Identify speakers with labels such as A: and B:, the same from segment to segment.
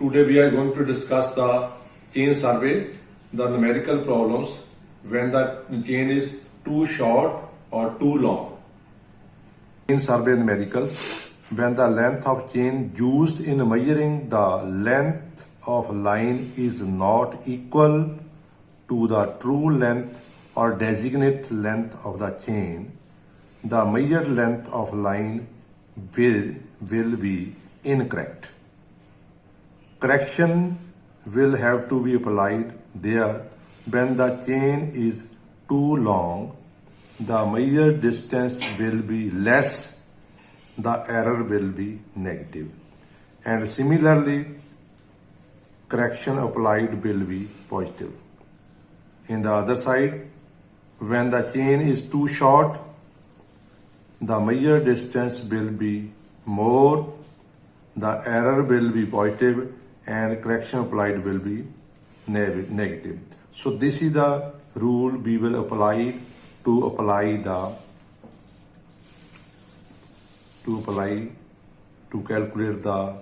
A: Today we are going to discuss the chain survey, the numerical problems when the chain is too short or too long. Chain survey numericals, when the length of chain used in measuring the length of line is not equal to the true length or designate length of the chain, the measured length of line will be incorrect. Correction will have to be applied there when the chain is too long, the measured distance will be less, the error will be negative. And similarly, correction applied will be positive. In the other side, when the chain is too short, the measured distance will be more, the error will be positive, and correction applied will be negative. So this is the rule we will apply to calculate the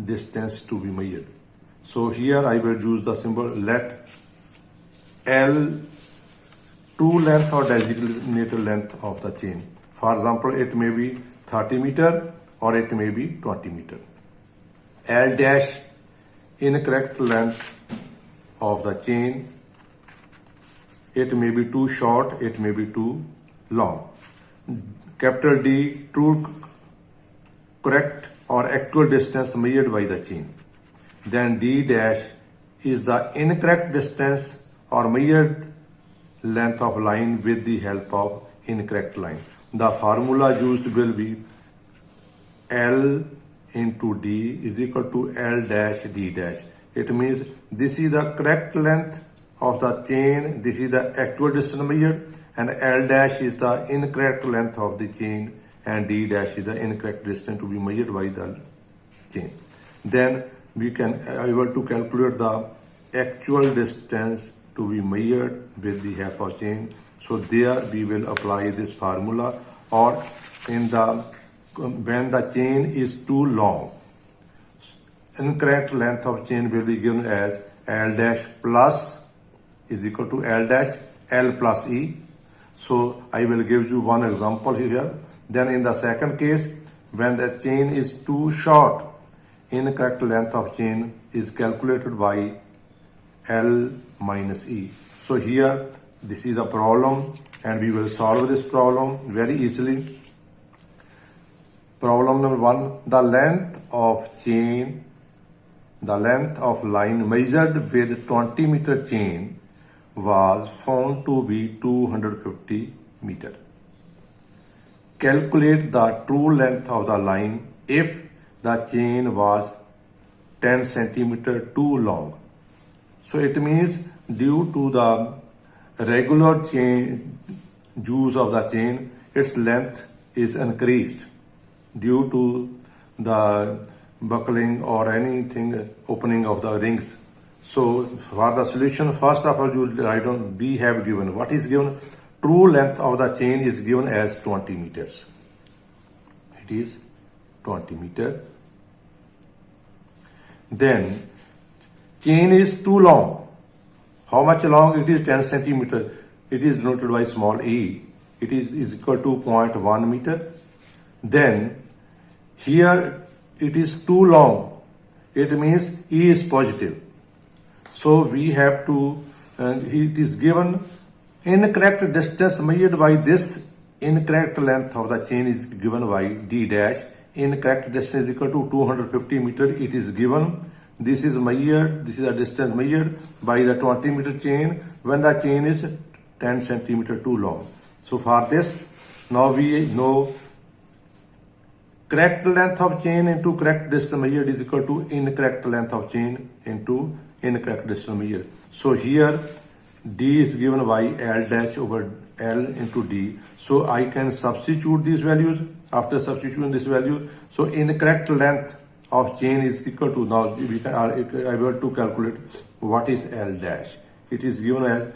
A: distance to be measured. So here I will use the symbol let L true length or designated length of the chain. For example, it may be 30 meter or it may be 20 meter. L dash incorrect length of the chain. It may be too short, it may be too long. Capital D, true correct or actual distance measured by the chain. Then D dash is the incorrect distance or measured length of line with the help of incorrect line. The formula used will be L into D is equal to L dash D dash. It means this is the correct length of the chain, this is the actual distance measured, and L dash is the incorrect length of the chain, and D dash is the incorrect distance to be measured by the chain. Then we can able to calculate the actual distance to be measured with the help of chain. So there we will apply this formula, or in the when the chain is too long, incorrect length of chain will be given as L dash plus is equal to L dash L plus E. So I will give you one example here. Then in the second case, when the chain is too short, incorrect length of chain is calculated by L minus E. So here this is a problem and we will solve this problem very easily. Problem number 1, the length of chain, the length of line measured with 20 meter chain was found to be 250 meter. Calculate the true length of the line if the chain was 10 centimeter too long. So it means due to the regular chain use of the chain, its length is increased due to the buckling or anything opening of the rings. So for the solution, first of all you write down we have given. What is given? True length of the chain is given as 20 meters. It is 20 meter. Then chain is too long. How much long? It is 10 centimeter. It is denoted by small e. It is equal to 0.1 meter. Then here it is too long. It means E is positive. So we have to, it is given incorrect distance measured by this incorrect length of the chain is given by D dash. Incorrect distance is equal to 250 meter. It is given. This is measured. This is a distance measured by the 20 meter chain when the chain is 10 centimeter too long. So for this, now we know correct length of chain into correct distance measured is equal to incorrect length of chain into incorrect distance measured. So here D is given by L dash over L into D. So I can substitute these values. After substituting this value, so incorrect length of chain is equal to, now we can able to calculate what is L dash. It is given as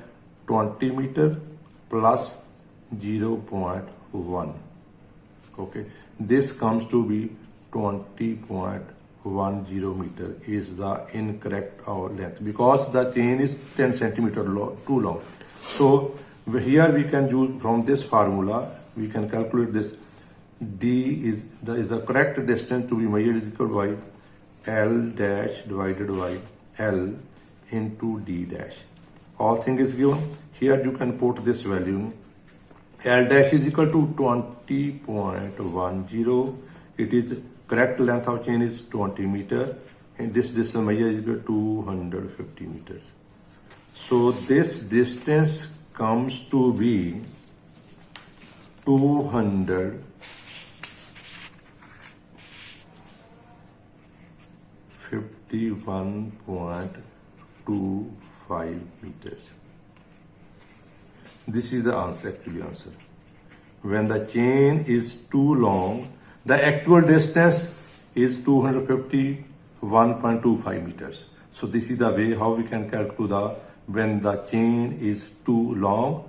A: 20 meter plus 0.1. Okay, this comes to be 20.1 meter is the incorrect or length because the chain is 10 centimeter too long. So here we can use from this formula, we can calculate this. D is the correct distance to be measured is equal by L dash divided by L into D dash. All thing is given. Here you can put this value. L dash is equal to 20.10. It is correct length of chain is 20 meter and this distance measure is equal to 250 meters. So this distance comes to be 251.25 meters. This is the answer, actually answer. When the chain is too long, the actual distance is 251.25 meters. So this is the way how we can calculate when the chain is too long.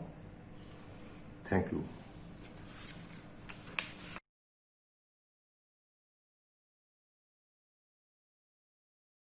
A: Thank you.